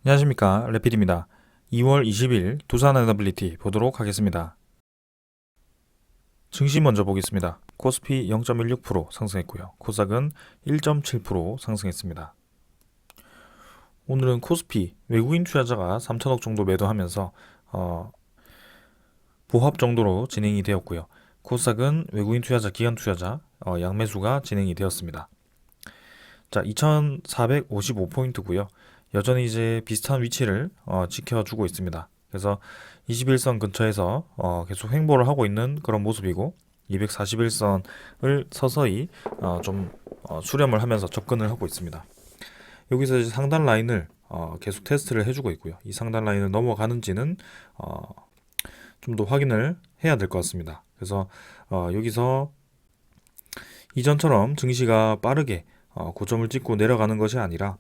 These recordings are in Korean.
안녕하십니까, 레필입니다. 2월 20일 두산 에너빌리티 보도록 하겠습니다. 증시 먼저 보겠습니다. 코스피 0.16% 상승했고요. 코스닥은 1.7% 상승했습니다. 오늘은 코스피 외국인 투자자가 3천억 정도 매도하면서 보합 정도로 진행이 되었고요. 코스닥은 외국인 투자자, 기관 투자자 양매수가 진행이 되었습니다. 자, 2,455포인트고요. 여전히 이제 비슷한 위치를 지켜주고 있습니다. 그래서 21선 근처에서 계속 횡보를 하고 있는 그런 모습이고 241선을 서서히 좀 수렴을 하면서 접근을 하고 있습니다. 여기서 이제 상단 라인을 계속 테스트를 해주고 있고요. 이 상단 라인을 넘어가는지는 좀 더 확인을 해야 될 것 같습니다. 그래서 여기서 이전처럼 증시가 빠르게 고점을 찍고 내려가는 것이 아니라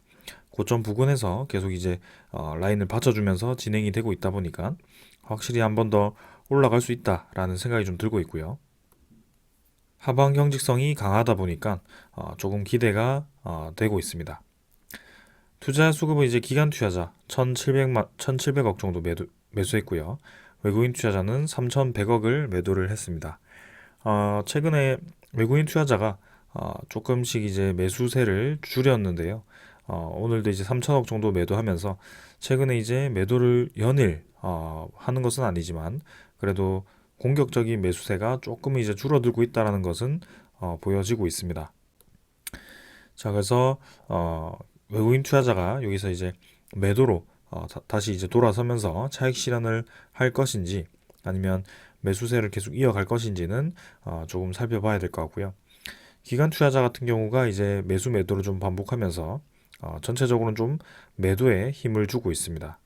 고점 부근에서 계속 이제 라인을 받쳐주면서 진행이 되고 있다 보니까 확실히 한 번 더 올라갈 수 있다라는 생각이 좀 들고 있고요. 하방 경직성이 강하다 보니까 조금 기대가 되고 있습니다. 투자 수급은 이제 기관 투자자 1,700억 정도 매수했고요. 외국인 투자자는 3,100억을 매도를 했습니다. 최근에 외국인 투자자가 조금씩 이제 매수세를 줄였는데요. 오늘도 이제 3천억 정도 매도하면서 최근에 이제 매도를 연일 하는 것은 아니지만 그래도 공격적인 매수세가 조금 이제 줄어들고 있다라는 것은 보여지고 있습니다. 자, 그래서 외국인 투자자가 여기서 이제 매도로 다시 이제 돌아서면서 차익 실현을 할 것인지 아니면 매수세를 계속 이어갈 것인지는 조금 살펴봐야 될 것 같고요. 기관 투자자 같은 경우가 이제 매도를 좀 반복하면서 전체적으로는 좀 매도에 힘을 주고 있습니다.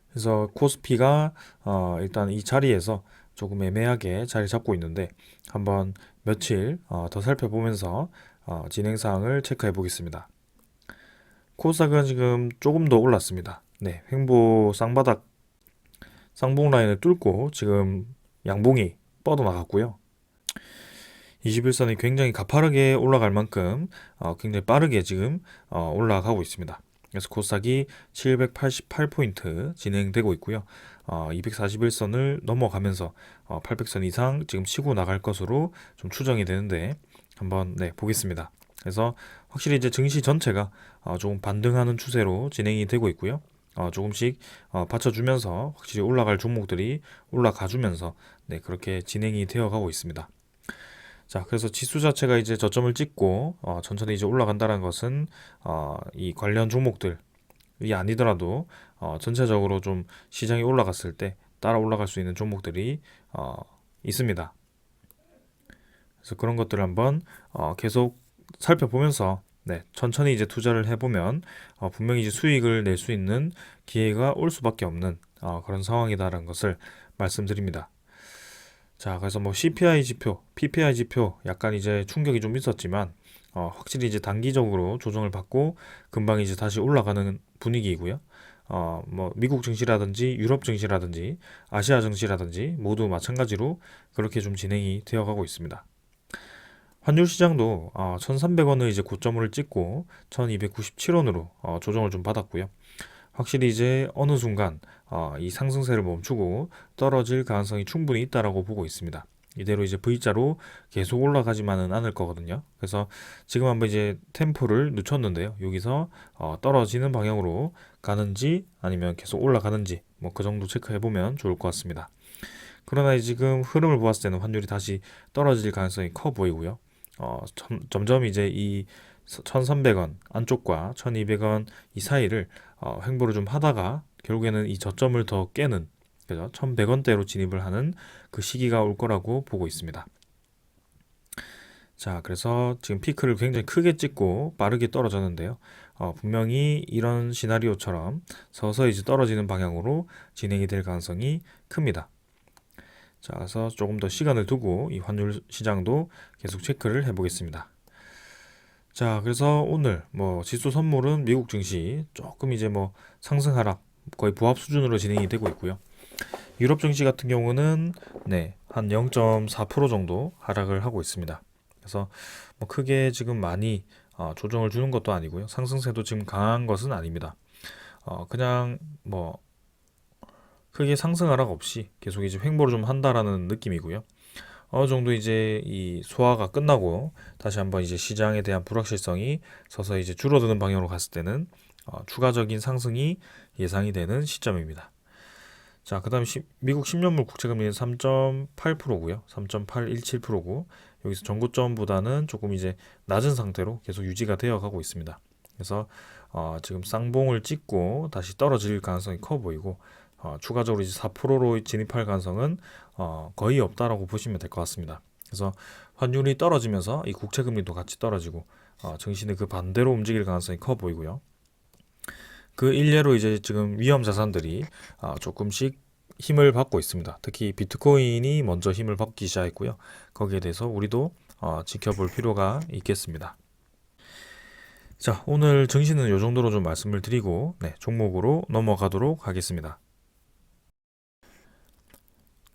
그래서 코스피가 일단 이 자리에서 조금 애매하게 자리 잡고 있는데 한번 며칠 더 살펴보면서 진행 사항을 체크해 보겠습니다. 코스닥은 지금 조금 더 올랐습니다. 네, 횡보 쌍바닥 쌍봉 라인을 뚫고 지금 양봉이 뻗어나갔고요. 21선이 굉장히 가파르게 올라갈 만큼 굉장히 빠르게 지금 올라가고 있습니다. 그래서 코스닥이 788포인트 진행되고 있고요. 241선을 넘어가면서 800선 이상 지금 치고 나갈 것으로 좀 추정이 되는데 한번 보겠습니다. 그래서 확실히 이제 증시 전체가 조금 반등하는 추세로 진행이 되고 있고요. 조금씩 받쳐주면서 확실히 올라갈 종목들이 올라가주면서 그렇게 진행이 되어가고 있습니다. 자, 그래서 지수 자체가 이제 저점을 찍고 천천히 이제 올라간다는 것은 이 관련 종목들이 아니더라도 전체적으로 좀 시장이 올라갔을 때 따라 올라갈 수 있는 종목들이 있습니다. 그래서 그런 것들을 한번 계속 살펴보면서 천천히 이제 투자를 해보면 분명히 이제 수익을 낼 수 있는 기회가 올 수밖에 없는 그런 상황이다라는 것을 말씀드립니다. 자, 그래서 뭐 CPI 지표, PPI 지표 약간 이제 충격이 좀 있었지만 확실히 이제 단기적으로 조정을 받고 금방 이제 다시 올라가는 분위기이고요. 뭐 미국 증시라든지 유럽 증시라든지 아시아 증시라든지 모두 마찬가지로 그렇게 좀 진행이 되어가고 있습니다. 환율 시장도 1,300원을 이제 고점을 찍고 1,297원으로 조정을 좀 받았고요. 확실히 이제 어느 순간 이 상승세를 멈추고 떨어질 가능성이 충분히 있다라고 보고 있습니다. 이대로 이제 V자로 계속 올라가지만은 않을 거거든요. 그래서 지금 한번 이제 템포를 늦췄는데요. 여기서 떨어지는 방향으로 가는지 아니면 계속 올라가는지 뭐 그 정도 체크해 보면 좋을 것 같습니다. 그러나 지금 흐름을 보았을 때는 환율이 다시 떨어질 가능성이 커 보이고요. 점점 이제 이 1,300원 안쪽과 1,200원 이 사이를 횡보를 좀 하다가 결국에는 이 저점을 더 깨는 그죠? 1,100원대로 진입을 하는 그 시기가 올 거라고 보고 있습니다. 자, 그래서 지금 피크를 굉장히 크게 찍고 빠르게 떨어졌는데요. 분명히 이런 시나리오처럼 서서히 이제 떨어지는 방향으로 진행이 될 가능성이 큽니다. 자, 그래서 조금 더 시간을 두고 이 환율 시장도 계속 체크를 해보겠습니다. 자, 그래서 오늘 뭐 지수 선물은 미국 증시 조금 이제 뭐 상승 하락 거의 부합 수준으로 진행이 되고 있고요. 유럽 증시 같은 경우는 한 0.4% 정도 하락을 하고 있습니다. 그래서 뭐 크게 지금 많이 조정을 주는 것도 아니고요. 상승세도 지금 강한 것은 아닙니다. 그냥 뭐 크게 상승 하락 없이 계속 이제 횡보를 좀 한다라는 느낌이고요. 어느 정도 이제 이 소화가 끝나고 다시 한번 이제 시장에 대한 불확실성이 서서히 이제 줄어드는 방향으로 갔을 때는 추가적인 상승이 예상이 되는 시점입니다. 자, 그다음에 미국 10년물 국채금리는 3.8%고요. 3.817%고 여기서 전고점보다는 조금 이제 낮은 상태로 계속 유지가 되어 가고 있습니다. 그래서 지금 쌍봉을 찍고 다시 떨어질 가능성이 커 보이고 추가적으로 이제 4%로 진입할 가능성은 거의 없다라고 보시면 될 것 같습니다. 그래서 환율이 떨어지면서 이 국채금리도 같이 떨어지고 증시는 그 반대로 움직일 가능성이 커 보이고요. 그 일례로 이제 지금 위험 자산들이 조금씩 힘을 받고 있습니다. 특히 비트코인이 먼저 힘을 받기 시작했고요. 거기에 대해서 우리도 지켜볼 필요가 있겠습니다. 자, 오늘 증시는 이 정도로 좀 말씀을 드리고 종목으로 넘어가도록 하겠습니다.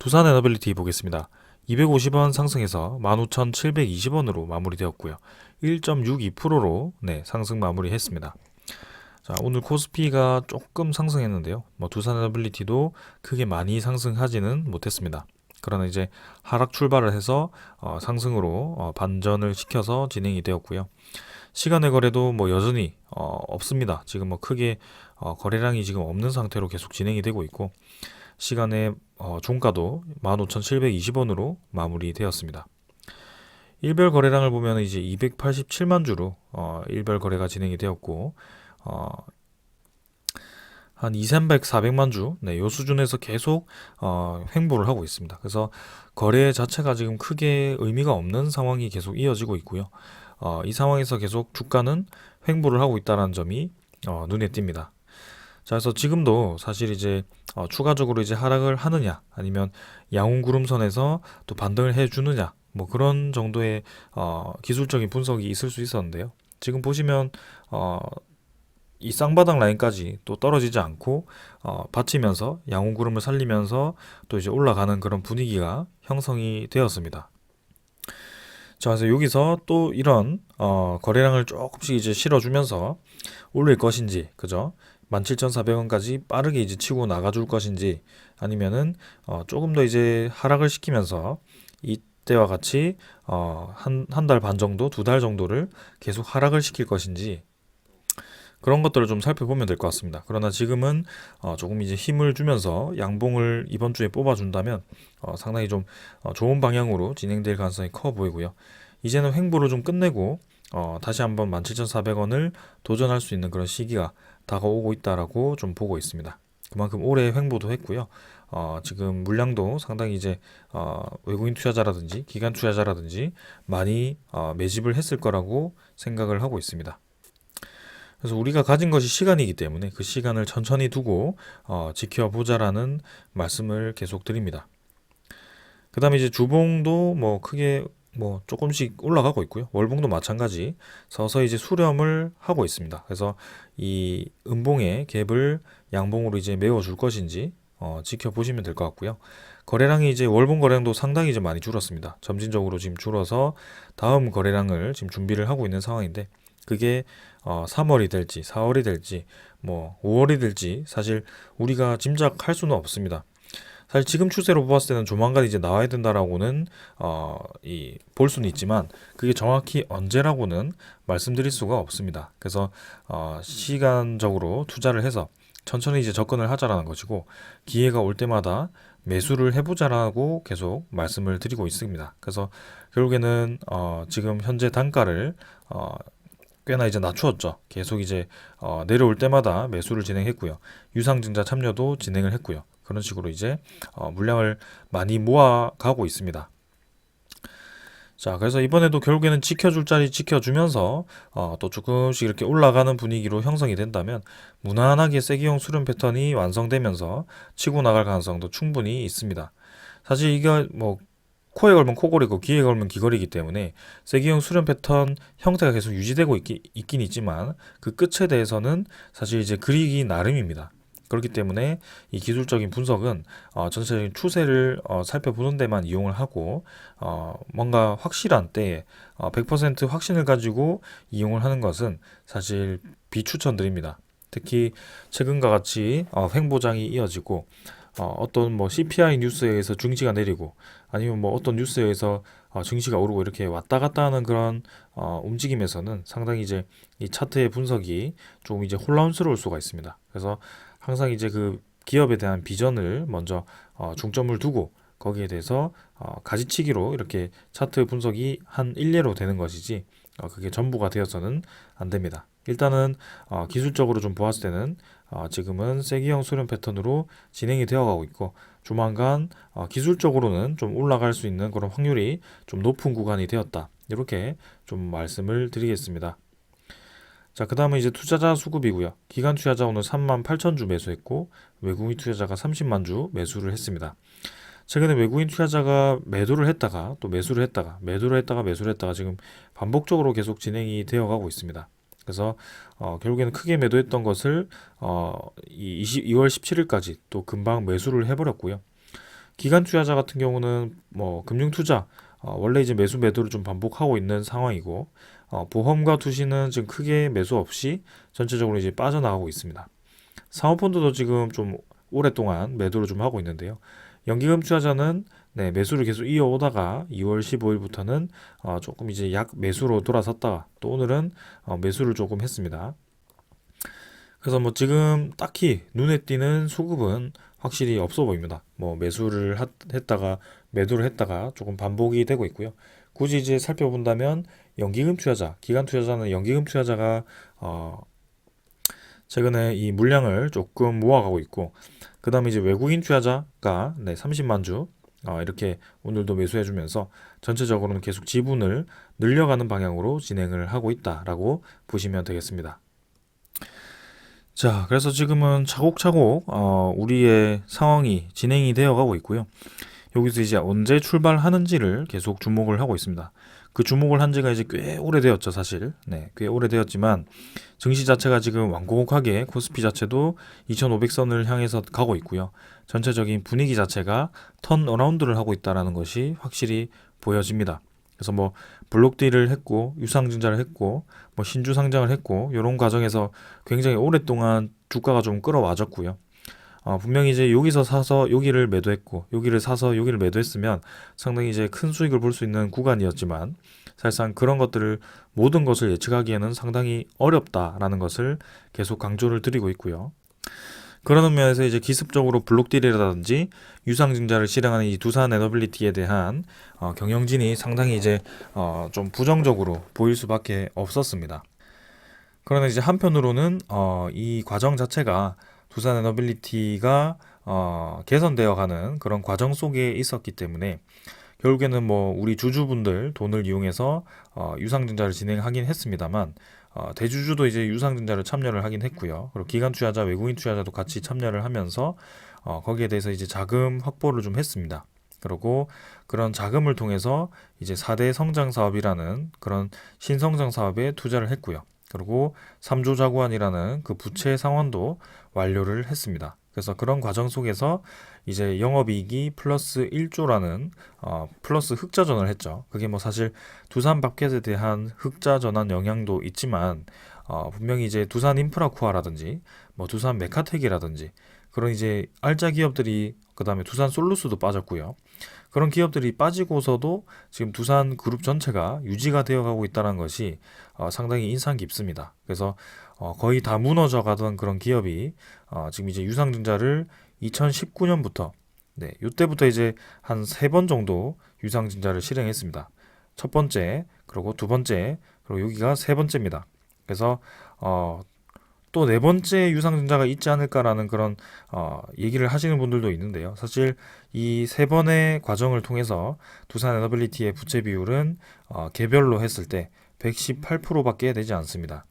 두산 에너빌리티 보겠습니다. 250원 상승해서 15,720원으로 마무리되었고요. 1.62%로 상승 마무리했습니다. 자, 오늘 코스피가 조금 상승했는데요. 두산 에너빌리티도 크게 많이 상승하지는 못했습니다. 그러나 이제 하락 출발을 해서 상승으로 반전을 시켜서 진행이 되었고요. 시간의 거래도 여전히 없습니다. 지금 크게 거래량이 지금 없는 상태로 계속 진행이 되고 있고 시간의 종가도 15,720원으로 마무리되었습니다. 일별 거래량을 보면 이제 287만 주로 일별 거래가 진행이 되었고 한 2, 300, 400만 주, 요 수준에서 계속 횡보를 하고 있습니다. 그래서 거래 자체가 지금 크게 의미가 없는 상황이 계속 이어지고 있고요. 이 상황에서 계속 주가는 횡보를 하고 있다는 점이 눈에 띕니다. 자, 그래서 지금도 사실 이제 추가적으로 이제 하락을 하느냐, 아니면 양훈구름선에서 또 반등을 해주느냐, 그런 정도의 기술적인 분석이 있을 수 있었는데요. 지금 보시면 이 쌍바닥 라인까지 또 떨어지지 않고 받치면서 양훈구름을 살리면서 또 이제 올라가는 그런 분위기가 형성이 되었습니다. 자, 그래서 여기서 또 이런 거래량을 조금씩 이제 실어주면서 올릴 것인지, 그죠? 17,400원까지 빠르게 이제 치고 나가줄 것인지, 아니면은 조금 더 이제 하락을 시키면서 이때와 같이 한 달 반 정도, 2달 정도를 계속 하락을 시킬 것인지, 그런 것들을 좀 살펴보면 될 것 같습니다. 그러나 지금은 조금 이제 힘을 주면서 양봉을 이번 주에 뽑아준다면 상당히 좀 좋은 방향으로 진행될 가능성이 커 보이고요. 이제는 횡보를 좀 끝내고 다시 한번 17,400원을 도전할 수 있는 그런 시기가 다가오고 있다라고 좀 보고 있습니다. 그만큼 올해 횡보도 했고요. 지금 물량도 상당히 이제 외국인 투자자라든지 기관 투자자라든지 많이 매집을 했을 거라고 생각을 하고 있습니다. 그래서 우리가 가진 것이 시간이기 때문에 그 시간을 천천히 두고 지켜보자라는 말씀을 계속 드립니다. 그 다음에 이제 주봉도 크게 조금씩 올라가고 있고요. 월봉도 마찬가지 서서히 이제 수렴을 하고 있습니다. 그래서 이 음봉의 갭을 양봉으로 이제 메워줄 것인지 지켜보시면 될 것 같고요. 거래량이 이제 월봉 거래량도 상당히 이제 많이 줄었습니다. 점진적으로 지금 줄어서 다음 거래량을 지금 준비를 하고 있는 상황인데 그게 3월이 될지 4월이 될지 5월이 될지 사실 우리가 짐작할 수는 없습니다. 사실 지금 추세로 봤을 때는 조만간 이제 나와야 된다라고는 볼 수는 있지만 그게 정확히 언제라고는 말씀드릴 수가 없습니다. 그래서 시간적으로 투자를 해서 천천히 이제 접근을 하자라는 것이고 기회가 올 때마다 매수를 해보자라고 계속 말씀을 드리고 있습니다. 그래서 결국에는 지금 현재 단가를 꽤나 이제 낮추었죠. 계속 이제 내려올 때마다 매수를 진행했고요. 유상증자 참여도 진행을 했고요. 그런 식으로 이제 물량을 많이 모아가고 있습니다. 자, 그래서 이번에도 결국에는 지켜줄 자리 지켜주면서 또 조금씩 이렇게 올라가는 분위기로 형성이 된다면 무난하게 세기형 수렴 패턴이 완성되면서 치고 나갈 가능성도 충분히 있습니다. 사실 이게 코에 걸면 코골이고 귀에 걸면 귀걸이기 때문에 세기형 수렴 패턴 형태가 계속 유지되고 있긴 있지만 그 끝에 대해서는 사실 이제 그리기 나름입니다. 그렇기 때문에 이 기술적인 분석은 전체적인 추세를 살펴보는 데만 이용을 하고 뭔가 확실한 때에 100% 확신을 가지고 이용을 하는 것은 사실 비추천드립니다. 특히 최근과 같이 횡보장이 이어지고 어떤 뭐 CPI 뉴스에 의해서 증시가 내리고 아니면 뭐 어떤 뉴스에 의해서 증시가 오르고 이렇게 왔다 갔다 하는 그런 움직임에서는 상당히 이제 이 차트의 분석이 조금 이제 혼란스러울 수가 있습니다. 그래서 항상 이제 그 기업에 대한 비전을 먼저 중점을 두고 거기에 대해서 가지치기로 이렇게 차트 분석이 한 일례로 되는 것이지 그게 전부가 되어서는 안 됩니다. 일단은 기술적으로 좀 보았을 때는 지금은 세기형 수렴 패턴으로 진행이 되어가고 있고 조만간 기술적으로는 좀 올라갈 수 있는 그런 확률이 좀 높은 구간이 되었다. 이렇게 좀 말씀을 드리겠습니다. 자, 그 다음은 이제 투자자 수급이고요. 기관 투자자 오늘 3만 8천 주 매수했고 외국인 투자자가 30만 주 매수를 했습니다. 최근에 외국인 투자자가 매도를 했다가 또 매수를 했다가 매도를 했다가 매수를 했다가 지금 반복적으로 계속 진행이 되어 가고 있습니다. 그래서 결국에는 크게 매도했던 것을 이 2월 17일까지 또 금방 매수를 해버렸고요. 기관 투자자 같은 경우는 뭐 금융 투자 원래 이제 매수 매도를 좀 반복하고 있는 상황이고 보험과 투시는 지금 크게 매수 없이 전체적으로 이제 빠져나가고 있습니다. 사모펀드도 지금 좀 오랫동안 매도를 좀 하고 있는데요. 연기금 투자자는 매수를 계속 이어오다가 2월 15일부터는 조금 이제 약 매수로 돌아섰다가 또 오늘은 매수를 조금 했습니다. 그래서 뭐 지금 딱히 눈에 띄는 수급은 확실히 없어 보입니다. 뭐 매수를 했다가 매도를 했다가 조금 반복이 되고 있고요. 굳이 이제 살펴본다면 연기금 투자자, 기관 투자자는 연기금 투자자가 최근에 이 물량을 조금 모아가고 있고 그 다음에 이제 외국인 투자자가 30만 주 이렇게 오늘도 매수해주면서 전체적으로는 계속 지분을 늘려가는 방향으로 진행을 하고 있다라고 보시면 되겠습니다. 자, 그래서 지금은 차곡차곡 우리의 상황이 진행이 되어 가고 있고요. 여기서 이제 언제 출발하는지를 계속 주목을 하고 있습니다. 그 주목을 한 지가 이제 꽤 오래되었죠, 사실. 꽤 오래되었지만 증시 자체가 지금 완곡하게 코스피 자체도 2,500선을 향해서 가고 있고요. 전체적인 분위기 자체가 턴어라운드를 하고 있다는 것이 확실히 보여집니다. 그래서 뭐 블록딜을 했고 유상증자를 했고 뭐 신주 상장을 했고 이런 과정에서 굉장히 오랫동안 주가가 좀 끌어와졌고요. 분명히 이제 여기서 사서 여기를 매도했고 여기를 사서 여기를 매도했으면 상당히 이제 큰 수익을 볼 수 있는 구간이었지만 사실상 그런 것들을 모든 것을 예측하기에는 상당히 어렵다라는 것을 계속 강조를 드리고 있고요. 그러는 면에서 이제 기습적으로 블록딜이라든지 유상증자를 실행하는 이 두산 에너빌리티에 대한 경영진이 상당히 이제 좀 부정적으로 보일 수밖에 없었습니다. 그러나 이제 한편으로는 이 과정 자체가 두산 에너빌리티가 개선되어 가는 그런 과정 속에 있었기 때문에 결국에는 뭐 우리 주주분들 돈을 이용해서 유상증자를 진행하긴 했습니다만 대주주도 이제 유상증자를 참여를 하긴 했고요. 그리고 기관 투자자, 외국인 투자자도 같이 참여를 하면서 거기에 대해서 이제 자금 확보를 좀 했습니다. 그리고 그런 자금을 통해서 이제 4대 성장 사업이라는 그런 신성장 사업에 투자를 했고요. 그리고 3조 자구안이라는 그 부채 상환도 완료를 했습니다. 그래서 그런 과정 속에서 이제 영업이익이 플러스 1조라는 플러스 흑자 전환을 했죠. 그게 뭐 사실 두산마켓에 대한 흑자 전환 영향도 있지만 분명히 이제 두산 인프라코아라든지 뭐 두산 메카텍이라든지 그런 이제 알짜 기업들이 그다음에 두산 솔루스도 빠졌고요. 그런 기업들이 빠지고서도 지금 두산 그룹 전체가 유지가 되어 가고 있다는 것이 상당히 인상 깊습니다. 그래서 거의 다 무너져 가던 그런 기업이 지금 이제 유상증자를 2019년부터 이때부터 이제 한 3번 정도 유상증자를 실행했습니다. 첫 번째, 그리고 두 번째, 그리고 여기가 세 번째입니다. 그래서 또 네 번째 유상증자가 있지 않을까라는 그런 얘기를 하시는 분들도 있는데요. 사실 이 세 번의 과정을 통해서 두산 에너빌리티의 부채 비율은 개별로 했을 때 118%밖에 되지 않습니다.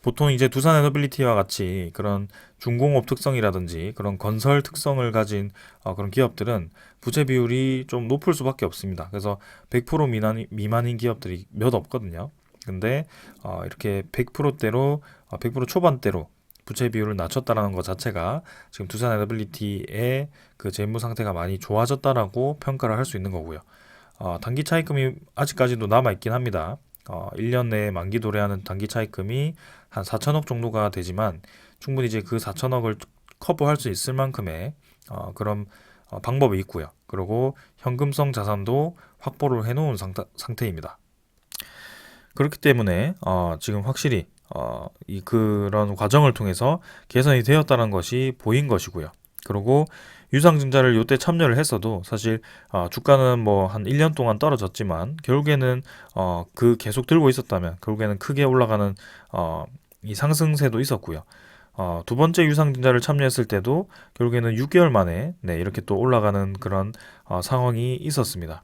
보통 이제 두산 에너빌리티와 같이 그런 중공업 특성이라든지 그런 건설 특성을 가진 그런 기업들은 부채 비율이 좀 높을 수밖에 없습니다. 그래서 100% 미만인 기업들이 몇 없거든요. 근데 이렇게 100%대로 100% 초반대로 부채 비율을 낮췄다라는 것 자체가 지금 두산 에너빌리티의 그 재무 상태가 많이 좋아졌다라고 평가를 할 수 있는 거고요. 단기 차입금이 아직까지도 남아 있긴 합니다. 1년 내에 만기 도래하는 단기 차입금이 한 4천억 정도가 되지만 충분히 이제 그 4천억을 커버할 수 있을 만큼의 그런 방법이 있고요. 그리고 현금성 자산도 확보를 해놓은 상태입니다. 그렇기 때문에 지금 확실히 이 그런 과정을 통해서 개선이 되었다는 것이 보인 것이고요. 그리고 유상증자를 이때 참여를 했어도 사실 주가는 뭐 한 1년 동안 떨어졌지만 결국에는 그 계속 들고 있었다면 결국에는 크게 올라가는 이 상승세도 있었고요. 두 번째 유상증자를 참여했을 때도 결국에는 6개월 만에 네, 이렇게 또 올라가는 그런 상황이 있었습니다.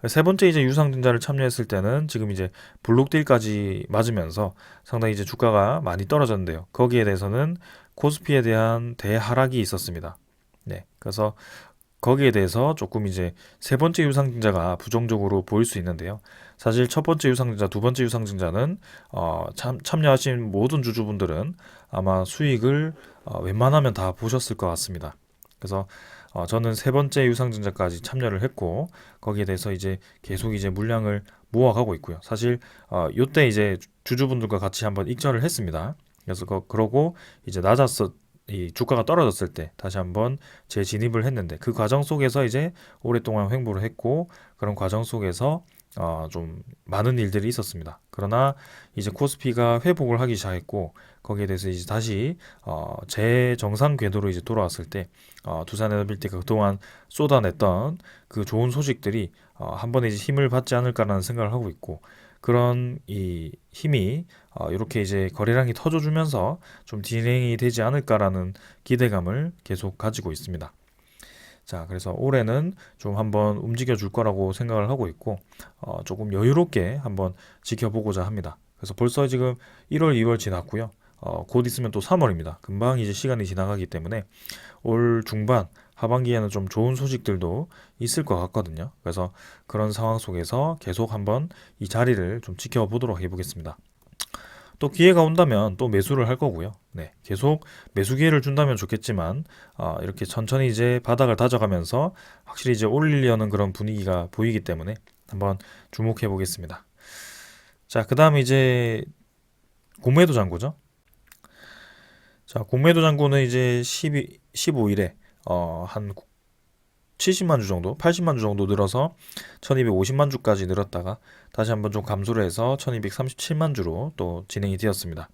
세 번째 이제 유상증자를 참여했을 때는 지금 이제 블록딜까지 맞으면서 상당히 이제 주가가 많이 떨어졌는데요. 거기에 대해서는 코스피에 대한 대하락이 있었습니다. 네, 그래서 거기에 대해서 조금 이제 세 번째 유상증자가 부정적으로 보일 수 있는데요. 사실 첫 번째 유상증자, 두 번째 유상증자는 참여하신 모든 주주분들은 아마 수익을 웬만하면 다 보셨을 것 같습니다. 그래서 저는 세 번째 유상증자까지 참여를 했고 거기에 대해서 이제 계속 이제 물량을 모아가고 있고요. 사실 요때 이제 주주분들과 같이 한번 익절을 했습니다. 그래서 그러고 이제 이 주가가 떨어졌을 때 다시 한번 재진입을 했는데 그 과정 속에서 이제 오랫동안 횡보를 했고 그런 과정 속에서 좀 많은 일들이 있었습니다. 그러나 이제 코스피가 회복을 하기 시작했고 거기에 대해서 이제 다시 재정상 궤도로 이제 돌아왔을 때 두산에너빌티가 그동안 쏟아냈던 그 좋은 소식들이 한 번에 이제 힘을 받지 않을까라는 생각을 하고 있고 그런 이 힘이 이렇게 이제 거래량이 터져주면서 좀 진행이 되지 않을까라는 기대감을 계속 가지고 있습니다. 자, 그래서 올해는 좀 한번 움직여 줄 거라고 생각을 하고 있고, 조금 여유롭게 한번 지켜보고자 합니다. 그래서 벌써 지금 1월, 2월 지났고요. 곧 있으면 또 3월입니다. 금방 이제 시간이 지나가기 때문에 올 중반, 하반기에는 좀 좋은 소식들도 있을 것 같거든요. 그래서 그런 상황 속에서 계속 한번 이 자리를 좀 지켜보도록 해보겠습니다. 또 기회가 온다면 또 매수를 할 거고요. 네, 계속 매수 기회를 준다면 좋겠지만 이렇게 천천히 이제 바닥을 다져가면서 확실히 이제 올리려는 그런 분위기가 보이기 때문에 한번 주목해 보겠습니다. 자, 그다음 이제 공매도 잔고죠. 자, 공매도 잔고는 이제 15일에 한 70만 주 정도, 80만 주 정도 늘어서 1250만 주까지 늘었다가 다시 한번 좀 감소를 해서 1237만 주로 또 진행이 되었습니다.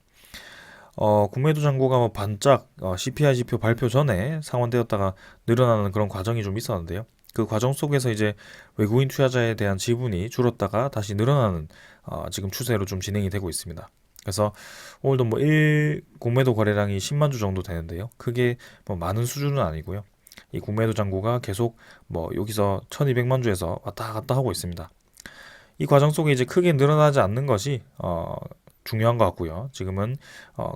공매도 잔고가 뭐 반짝 CPI 지표 발표 전에 상환되었다가 늘어나는 그런 과정이 좀 있었는데요. 그 과정 속에서 이제 외국인 투자자에 대한 지분이 줄었다가 다시 늘어나는 지금 추세로 좀 진행이 되고 있습니다. 그래서 오늘도 뭐 공매도 거래량이 10만 주 정도 되는데요. 크게 뭐 많은 수준은 아니고요. 이 공매도 잔고가 계속 뭐 여기서 1200만 주에서 왔다 갔다 하고 있습니다. 이 과정 속에 이제 크게 늘어나지 않는 것이 중요한 것 같고요. 지금은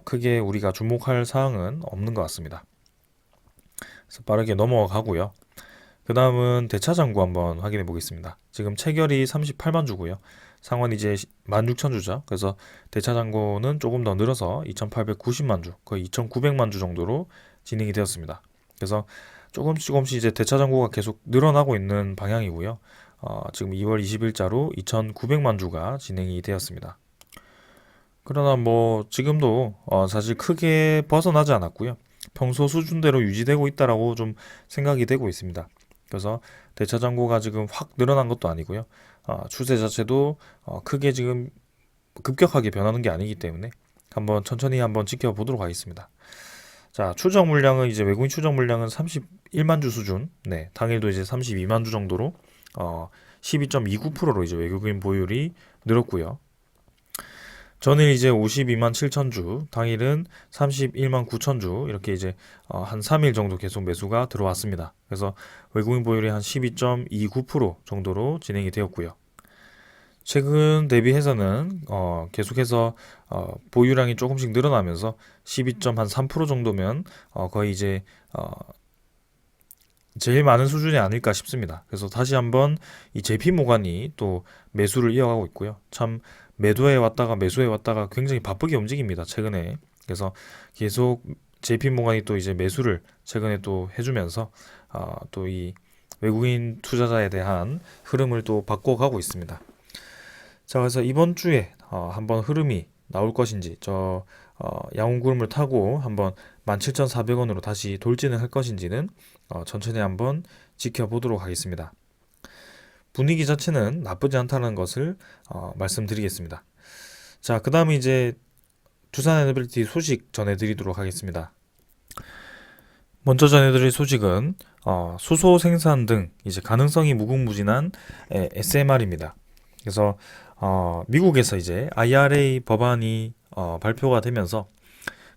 크게 우리가 주목할 사항은 없는 것 같습니다. 그래서 빠르게 넘어가고요. 그 다음은 대차잔고 한번 확인해 보겠습니다. 지금 체결이 38만 주고요. 상환 이제 16,000주죠. 그래서 대차잔고는 조금 더 늘어서 2,890만 주, 거의 2,900만 주 정도로 진행이 되었습니다. 그래서 조금씩 이제 대차잔고가 계속 늘어나고 있는 방향이고요. 지금 2월 20일자로 2,900만 주가 진행이 되었습니다. 그러나 뭐 지금도 사실 크게 벗어나지 않았고요. 평소 수준대로 유지되고 있다라고 좀 생각이 되고 있습니다. 그래서 대차잔고가 지금 확 늘어난 것도 아니고요. 추세 자체도 크게 지금 급격하게 변하는 게 아니기 때문에 한번 천천히 한번 지켜보도록 하겠습니다. 자, 추적 물량은 이제 외국인 추적 물량은 31만 주 수준. 네, 당일도 이제 32만 주 정도로 12.29%로 이제 외국인 보유율이 늘었고요. 전일 이제 52만 7천 주, 당일은 31만 9천 주 이렇게 이제 한 3일 정도 계속 매수가 들어왔습니다. 그래서 외국인 보유율이 한 12.29% 정도로 진행이 되었고요. 최근 대비해서는 계속해서 보유량이 조금씩 늘어나면서 12.3% 정도면 거의 이제 제일 많은 수준이 아닐까 싶습니다. 그래서 다시 한번 이 JP 모간이 또 매수를 이어가고 있고요. 참 매도해 왔다가 매수해 왔다가 굉장히 바쁘게 움직입니다. 최근에. 그래서 계속 JP 모간이 또 이제 매수를 최근에 또 해주면서 또 이 외국인 투자자에 대한 흐름을 또 바꿔가고 있습니다. 자, 그래서 이번 주에 한번 흐름이 나올 것인지 양ун 구름을 타고 한번 17,400원으로 다시 돌진을 할 것인지는 천천히 한번 지켜보도록 하겠습니다. 분위기 자체는 나쁘지 않다는 것을 말씀드리겠습니다. 자, 그 다음에 이제 두산 에너빌리티 소식 전해드리도록 하겠습니다. 먼저 전해드릴 소식은 수소 생산 등 이제 가능성이 무궁무진한 SMR입니다. 그래서 미국에서 이제 IRA 법안이 발표가 되면서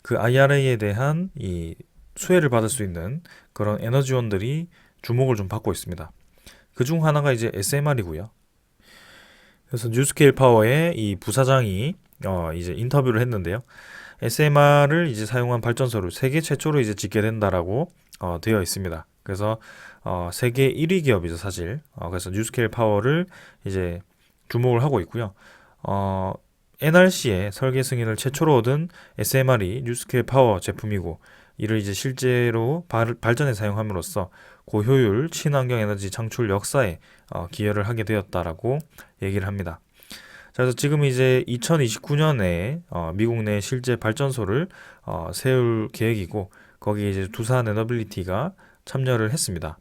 그 IRA에 대한 이 수혜를 받을 수 있는 그런 에너지원들이 주목을 좀 받고 있습니다. 그 중 하나가 이제 SMR이고요. 그래서 뉴스케일 파워의 이 부사장이 이제 인터뷰를 했는데요. SMR을 이제 사용한 발전소를 세계 최초로 이제 짓게 된다라고 되어 있습니다. 그래서 세계 1위 기업이죠, 사실. 그래서 뉴스케일 파워를 이제 주목을 하고 있고요. NRC의 설계 승인을 최초로 얻은 SMR이 뉴스케일 파워 제품이고, 이를 이제 실제로 발전에 사용함으로써 고효율 친환경 에너지 창출 역사에 기여를 하게 되었다라고 얘기를 합니다. 자, 그래서 지금 이제 2029년에 미국 내 실제 발전소를 세울 계획이고, 거기에 이제 두산 에너빌리티가 참여를 했습니다.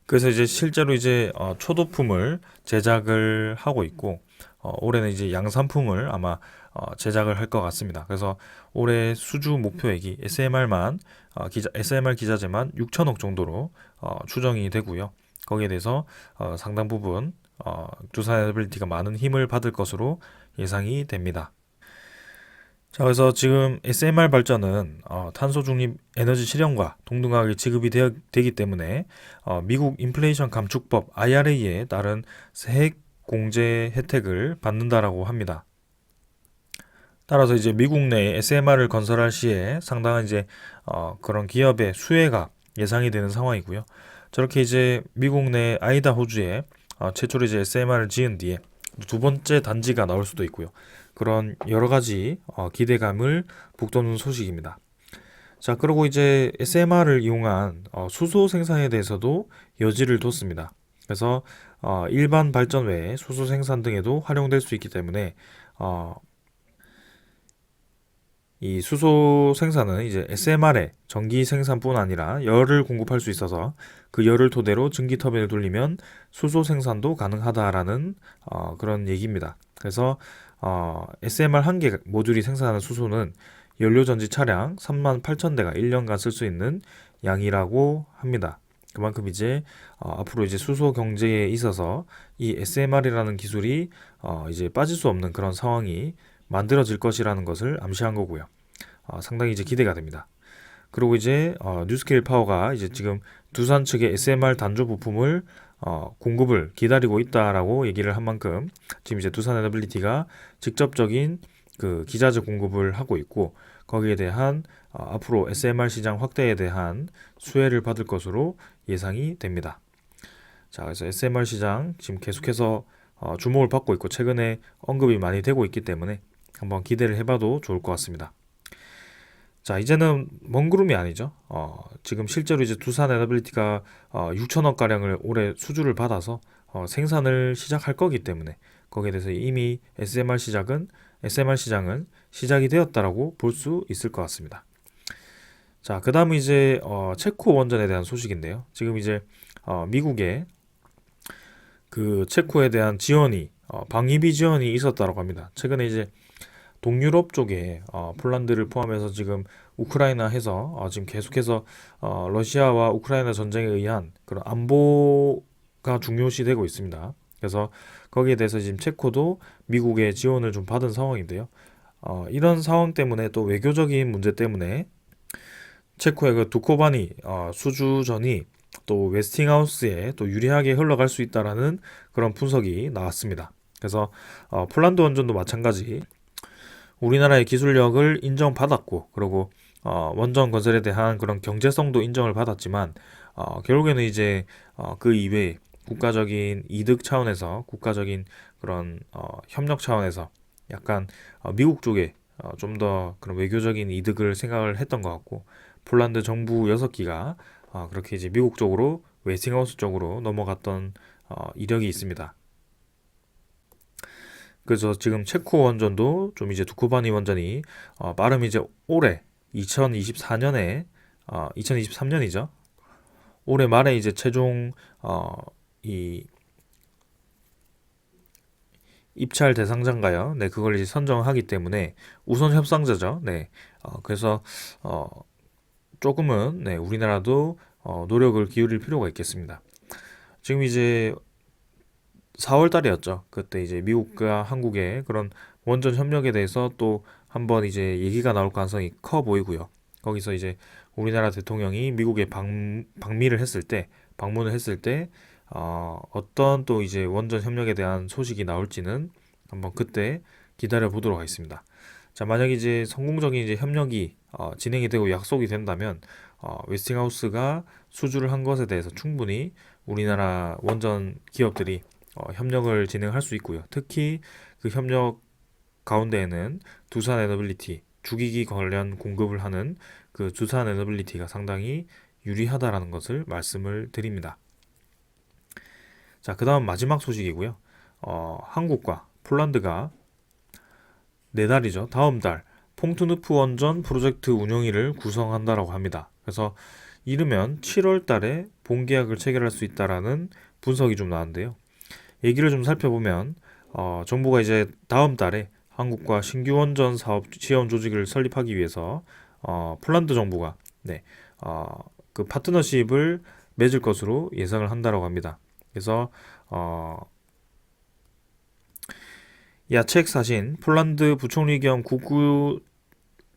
그래서 이제 실제로 이제 초도품을 제작을 하고 있고, 올해는 이제 양산품을 아마 제작을 할 것 같습니다. 그래서 올해 수주 목표액이 SMR 기자재만 6천억 정도로 추정이 되고요. 거기에 대해서 상당 부분 두산 에너빌리티가 많은 힘을 받을 것으로 예상이 됩니다. 자, 그래서 지금 SMR 발전은 탄소 중립 에너지 실현과 동등하게 지급이 되기 때문에 미국 인플레이션 감축법 IRA에 따른 세액 공제 혜택을 받는다라고 합니다. 따라서 이제 미국 내에 SMR을 건설할 시에 상당한 이제 그런 기업의 수혜가 예상이 되는 상황이고요. 저렇게 이제 미국 내 아이다호주에 최초로 이제 SMR을 지은 뒤에 두 번째 단지가 나올 수도 있고요. 그런 여러 가지 기대감을 북돋는 소식입니다. 자, 그리고 이제 SMR을 이용한 수소 생산에 대해서도 여지를 뒀습니다. 그래서 일반 발전 외에 수소 생산 등에도 활용될 수 있기 때문에 이 수소 생산은 이제 SMR의 전기 생산뿐 아니라 열을 공급할 수 있어서 그 열을 토대로 증기 터빈을 돌리면 수소 생산도 가능하다라는 그런 얘기입니다. 그래서 SMR 한 개 모듈이 생산하는 수소는 연료전지 차량 38,000대가 1년간 쓸 수 있는 양이라고 합니다. 그만큼 이제 앞으로 이제 수소 경제에 있어서 이 SMR이라는 기술이 이제 빠질 수 없는 그런 상황이 만들어질 것이라는 것을 암시한 거고요. 상당히 이제 기대가 됩니다. 그리고 이제 뉴스케일 파워가 이제 지금 두산 측의 SMR 단조 부품을 공급을 기다리고 있다라고 얘기를 한 만큼 지금 이제 두산 에너빌리티가 직접적인 그 기자재 공급을 하고 있고, 거기에 대한 앞으로 SMR 시장 확대에 대한 수혜를 받을 것으로 예상이 됩니다. 자, 그래서 SMR 시장 지금 계속해서 주목을 받고 있고 최근에 언급이 많이 되고 있기 때문에 한번 기대를 해봐도 좋을 것 같습니다. 자, 이제는 먼 구름이 아니죠. 지금 실제로 이제 두산 에너빌리티가 6천억 가량을 올해 수주를 받아서 생산을 시작할 거기 때문에 거기에 대해서 이미 SMR 시장은 시작이 되었다라고 볼 수 있을 것 같습니다. 자, 그 다음은 이제 체코 원전에 대한 소식인데요. 지금 이제 미국의 그 체코에 대한 지원이 방위비 지원이 있었다고 합니다. 최근에 이제 동유럽 쪽에 폴란드를 포함해서 지금 우크라이나 해서 지금 계속해서 러시아와 우크라이나 전쟁에 의한 그런 안보가 중요시되고 있습니다. 그래서 거기에 대해서 지금 체코도 미국의 지원을 좀 받은 상황인데요. 이런 상황 때문에 또 외교적인 문제 때문에 체코의 그 두코바니 수주전이 또 웨스팅하우스에 또 유리하게 흘러갈 수 있다라는 그런 분석이 나왔습니다. 그래서 폴란드 원전도 마찬가지 우리나라의 기술력을 인정받았고, 그리고 원전 건설에 대한 그런 경제성도 인정을 받았지만 결국에는 이제 그 이외에 국가적인 이득 차원에서 국가적인 그런 협력 차원에서 약간 미국 쪽에 좀 더 그런 외교적인 이득을 생각을 했던 것 같고, 폴란드 정부 6기가 그렇게 이제 미국 쪽으로 웨스팅하우스 쪽으로 넘어갔던 이력이 있습니다. 그래서 지금 체코 원전도 좀 이제 두코바니 원전이 빠르면 이제 올해 2024년에 2023년이죠. 올해 말에 이제 최종 이 입찰 대상자인가요? 네, 그걸 이제 선정하기 때문에 우선 협상자죠. 네, 그래서 어, 조금은 네, 우리나라도 노력을 기울일 필요가 있겠습니다. 지금 이제 4월 달이었죠. 그때 이제 미국과 한국의 그런 원전 협력에 대해서 또 한번 이제 얘기가 나올 가능성이 커 보이고요. 거기서 이제 우리나라 대통령이 미국에 방미를 했을 때, 방문을 했을 때, 어떤 또 이제 원전 협력에 대한 소식이 나올지는 한번 그때 기다려 보도록 하겠습니다. 자, 만약 이제 성공적인 이제 협력이 진행이 되고 약속이 된다면, 웨스팅하우스가 수주를 한 것에 대해서 충분히 우리나라 원전 기업들이 협력을 진행할 수 있고요. 특히 그 협력 가운데에는 두산 에너빌리티, 주기기 관련 공급을 하는 그 두산 에너빌리티가 상당히 유리하다라는 것을 말씀을 드립니다. 자, 그 다음 마지막 소식이고요. 한국과 폴란드가 내달이죠. 다음 달 퐁투누프 원전 프로젝트 운영위를 구성한다라고 합니다. 그래서 이르면 7월 달에 본계약을 체결할 수 있다라는 분석이 좀 나왔는데요. 얘기를 좀 살펴보면 정부가 이제 다음 달에 한국과 신규 원전 사업 지원 조직을 설립하기 위해서 폴란드 정부가 네, 그 파트너십을 맺을 것으로 예상을 한다라고 합니다. 그래서 야책 사신 폴란드 부총리 겸 국구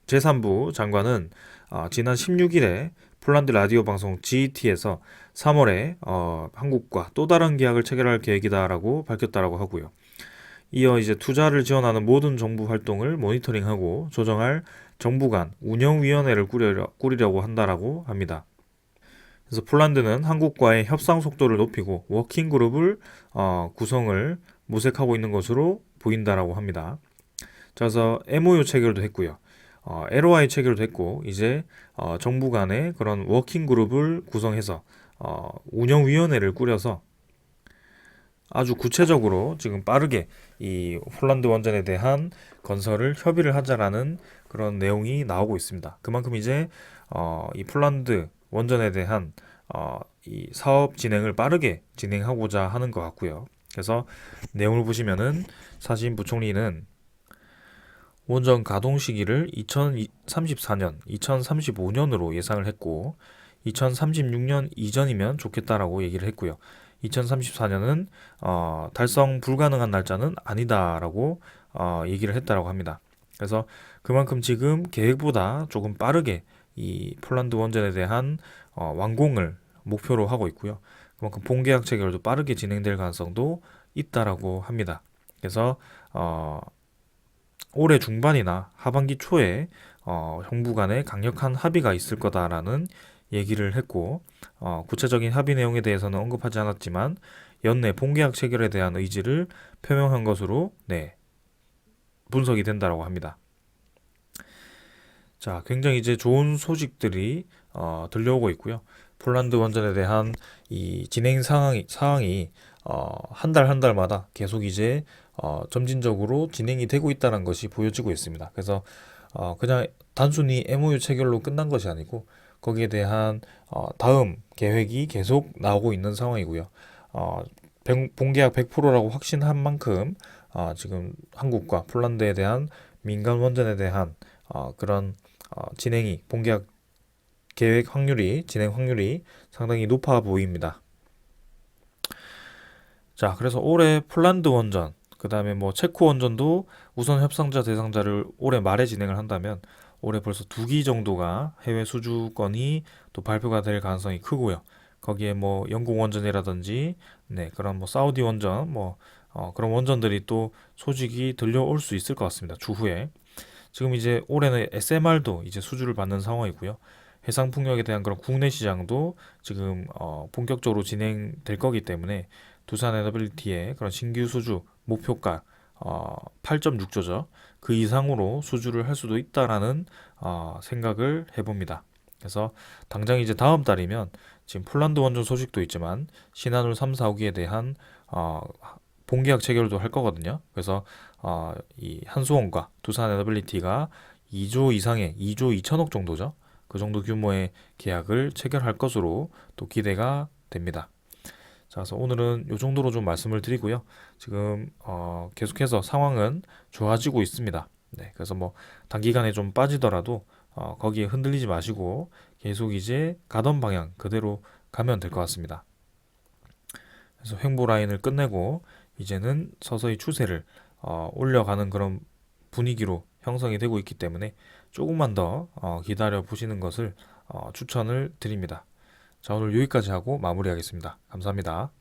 제3부 장관은 지난 16일에 폴란드 라디오 방송 GET에서 3월에 한국과 또 다른 계약을 체결할 계획이다라고 밝혔다라고 하고요. 이어 이제 투자를 지원하는 모든 정부 활동을 모니터링하고 조정할 정부 간 운영위원회를 꾸리려고 한다라고 합니다. 그래서 폴란드는 한국과의 협상 속도를 높이고 워킹 그룹을 구성을 모색하고 있는 것으로 보인다라고 합니다. 그래서 MOU 체결도 했고요. LOI 체결도 했고 이제 정부 간의 그런 워킹 그룹을 구성해서 운영위원회를 꾸려서 아주 구체적으로 지금 빠르게 이 폴란드 원전에 대한 건설을 협의를 하자라는 그런 내용이 나오고 있습니다. 그만큼 이제 이 폴란드 원전에 대한 이 사업 진행을 빠르게 진행하고자 하는 것 같고요. 그래서 내용을 보시면은 사신 부총리는 원전 가동 시기를 2034년, 2035년으로 예상을 했고 2036년 이전이면 좋겠다라고 얘기를 했고요. 2034년은 달성 불가능한 날짜는 아니다라고 얘기를 했다라고 합니다. 그래서 그만큼 지금 계획보다 조금 빠르게 이 폴란드 원전에 대한 완공을 목표로 하고 있고요. 그만큼 본계약 체결도 빠르게 진행될 가능성도 있다라고 합니다. 그래서 올해 중반이나 하반기 초에 정부 간에 강력한 합의가 있을 거다라는 얘기를 했고 구체적인 합의 내용에 대해서는 언급하지 않았지만 연내 본계약 체결에 대한 의지를 표명한 것으로 네, 분석이 된다라고 합니다. 자, 굉장히 이제 좋은 소식들이 들려오고 있고요. 폴란드 원전에 대한 이 진행 상황이 한 달 한 달마다 계속 이제 점진적으로 진행이 되고 있다는 것이 보여지고 있습니다. 그래서 그냥 단순히 MOU 체결로 끝난 것이 아니고 거기에 대한 다음 계획이 계속 나오고 있는 상황이고요. 본계약 100%라고 확신한 만큼 지금 한국과 폴란드에 대한 민간 원전에 대한 그런 진행이 본계약 계획 확률이 진행 확률이 상당히 높아 보입니다. 자, 그래서 올해 폴란드 원전, 그 다음에 뭐 체코 원전도 우선 협상자 대상자를 올해 말에 진행을 한다면 올해 벌써 2기 정도가 해외 수주권이 또 발표가 될 가능성이 크고요. 거기에 뭐 영국 원전이라든지 네, 그런 뭐 사우디 원전 뭐 그런 원전들이 또 소식이 들려올 수 있을 것 같습니다. 추후에. 지금 이제 올해는 SMR도 이제 수주를 받는 상황이고요. 해상 풍력에 대한 그런 국내 시장도 지금 본격적으로 진행될 거기 때문에 두산 에너빌리티의 그런 신규 수주 목표가 8.6조죠. 그 이상으로 수주를 할 수도 있다라는 생각을 해봅니다. 그래서 당장 이제 다음 달이면 지금 폴란드 원전 소식도 있지만 신한울 3, 4호기에 대한 본계약 체결도 할 거거든요. 그래서 이 한수원과 두산 에너빌리티가 2조 이상의 2조 2천억 정도죠. 그 정도 규모의 계약을 체결할 것으로 또 기대가 됩니다. 자, 그래서 오늘은 이 정도로 좀 말씀을 드리고요. 지금 계속해서 상황은 좋아지고 있습니다. 네, 그래서 뭐 단기간에 좀 빠지더라도 거기에 흔들리지 마시고 계속 이제 가던 방향 그대로 가면 될 것 같습니다. 그래서 횡보 라인을 끝내고 이제는 서서히 추세를 올려가는 그런 분위기로 형성이 되고 있기 때문에 조금만 더 기다려 보시는 것을 추천을 드립니다. 자, 오늘 여기까지 하고 마무리하겠습니다. 감사합니다.